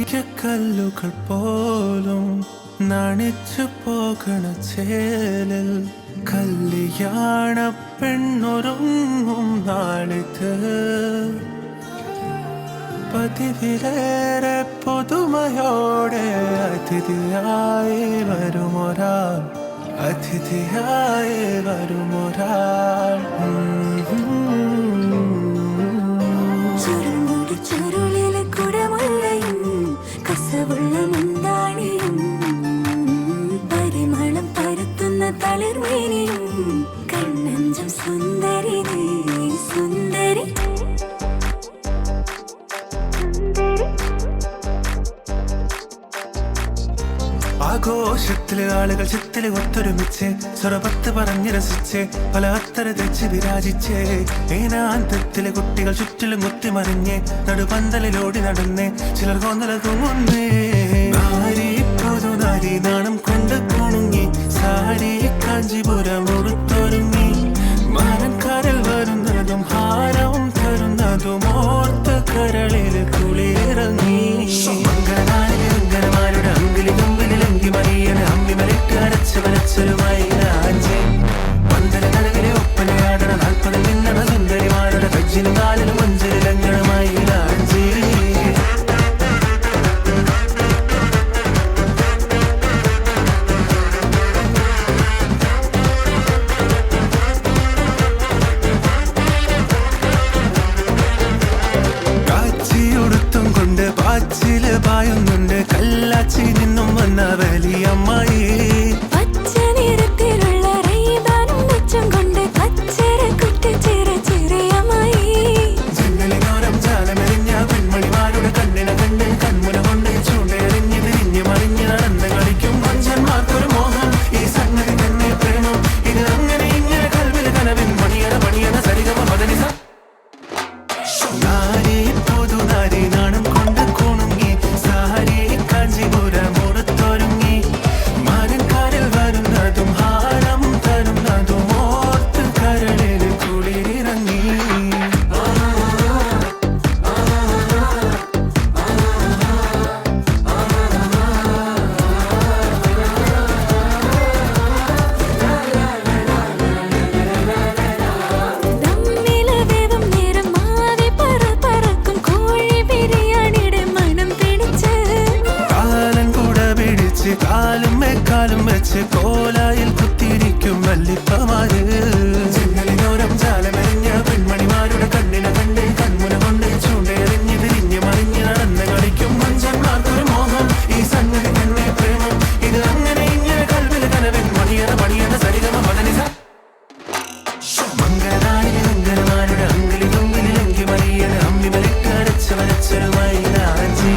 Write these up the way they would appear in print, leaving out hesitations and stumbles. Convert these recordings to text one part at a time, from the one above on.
കല്ലുകൾ പോലും നണിച്ചു പോകണ ചേലിൽ കല്യാണ പെണ്ണൊരുങ്ങും നാളിത് പതിവിലേറെ പുതുമയോടെ അതിഥിയായി വരുമൊരാൾ ചുരുളിലെ കുടമുള്ളയും കസവുള്ള മുന്താണിയും പരിമളം പരത്തുന്ന തളിർമേനിയും കണ്ണഞ്ചം സുന്ദരി സുന്ദരി ആഘോഷത്തില് ആളുകൾ ചിത്തില് ഒത്തൊരുമിച്ച് സ്വരപത്ത് പറഞ്ഞ് രസിച്ച് പല അത്തര തെച്ച് വിരാജിച്ച് ഏനാന്തത്തിലെ കുട്ടികൾ ചുറ്റിലും കുത്തിമറിഞ്ഞ് നടുപന്തലിലോടി നടന്ന് ചിലർ കൊന്നല തൂങ്ങുന്നേ പുതുനാരി നാണം കൊണ്ട് കുണുങ്ങി സാരി കാഞ്ചിപുരം ഉടുത്തൊരുങ്ങി മാനക്കാരിൽ വരുന്നതും ഹാരവും തരുന്നതും ഓർത്ത് കരളിൽ കുളിയിറങ്ങി അങ്കനമാരുടെ അങ്കിലി തുമ്പിലി മറിയന് അമ്മി മലിട്ട് അരച്ച് വരച്ചൊരുമായി പന്തല നടുവിലെ ഒപ്പനയാടണ 40 നിന്നണ സുന്ദരിമാരുടെ കജ്ജിലും കാലിലും മഞ്ചലിലങ്ങണമായി ലാഞ്ചി കാച്ചിയുടുത്തും കൊണ്ട് പാച്ചില് പായുന്നുണ്ട് കല്ലാച്ചി നിന്നും വന്ന വലിയമ്മായി പച്ച നിറത്തിലുള്ള റീബാനും വെച്ചും കൊണ്ട് കച്ചര കുട്ടി ചെറിയമ്മായി ജനലിനോരം ജാലമെറിഞ്ഞ പെൺമണിമാരുടെ കണ്ണിന കണ്ട് കൺമുന കൊണ്ട് ചൂണ്ടെറിഞ്ഞ് തിരിഞ്ഞ് മറിഞ്ഞ് നടന്ന് കളിക്കും മഞ്ചന്മാർക്കൊരു മോഹം ഈ സംഗതി തന്നെ പ്രേമം ഇത് അങ്ങനെ ഇങ്ങനെ കൽവിൽ കനവിൻ പണിയണ സരിഗമ പദനിസ നാരി പുതുനാരി നാണം കൊണ്ട് കുണുങ്ങി സാരി കാഞ്ചിപുരം ഉടുത്തൊരുങ്ങി മാനക്കാരിൽ വരുന്നതും ഹാരം തരുന്നതും ഓർത്ത് കരളിൽ കുളിരിറങ്ങി ദമ്മില് വേവും നേരം മാവി പറക്കും കോഴി ബിരിയാണിയുടെ മണം പിടിച്ച് കാലം കൂട പിടിച്ച് കാലും മേക്കാലും വെച്ച് കോലായിൽ കുത്തിയിരിക്കും വല്ലിപ്പമാര് ജനലിനോരം ജാലമെറിഞ്ഞ പെൺമണിമാരുടെ കണ്ണിന കണ്ട് കൺമുന കൊണ്ട് ചൂണ്ടെറിഞ്ഞ് തിരിഞ്ഞ് മറിഞ്ഞ് നടന്ന് കളിക്കും മഞ്ചന്മാർക്കൊരു മോഹം ഈ സംഗതി തന്നെ പ്രേമം ഇത് അങ്ങനെ ഇങ്ങനെ കൽവിൽ കനവൻ പണിയണ സരിഗമ പദനിസ അങ്കനമാരുടെ അങ്കിലി തുമ്പിലി മറിയന് അമ്മി മലിട്ട് അരച്ച് വരച്ചൊരുമായി ലാഞ്ചി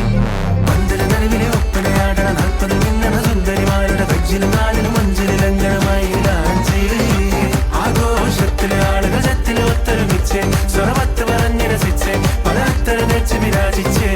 പന്തല നടുവിലെ ഒപ്പനയാടണ 40 നിന്നണ സുന്ദരിമാരുടെ കജ്ജിലും കാലിലും മഞ്ചലിലങ്കണമായി ലാഞ്ചി ആഘോഷത്തിലെ ആളുകൾ ചത്തില് ഒത്തൊരുമിച്ച് സ്വറപത്ത് പറഞ്ഞ് രസിച്ച് പല അത്തരം വെച്ച് വിരാജിച്ച്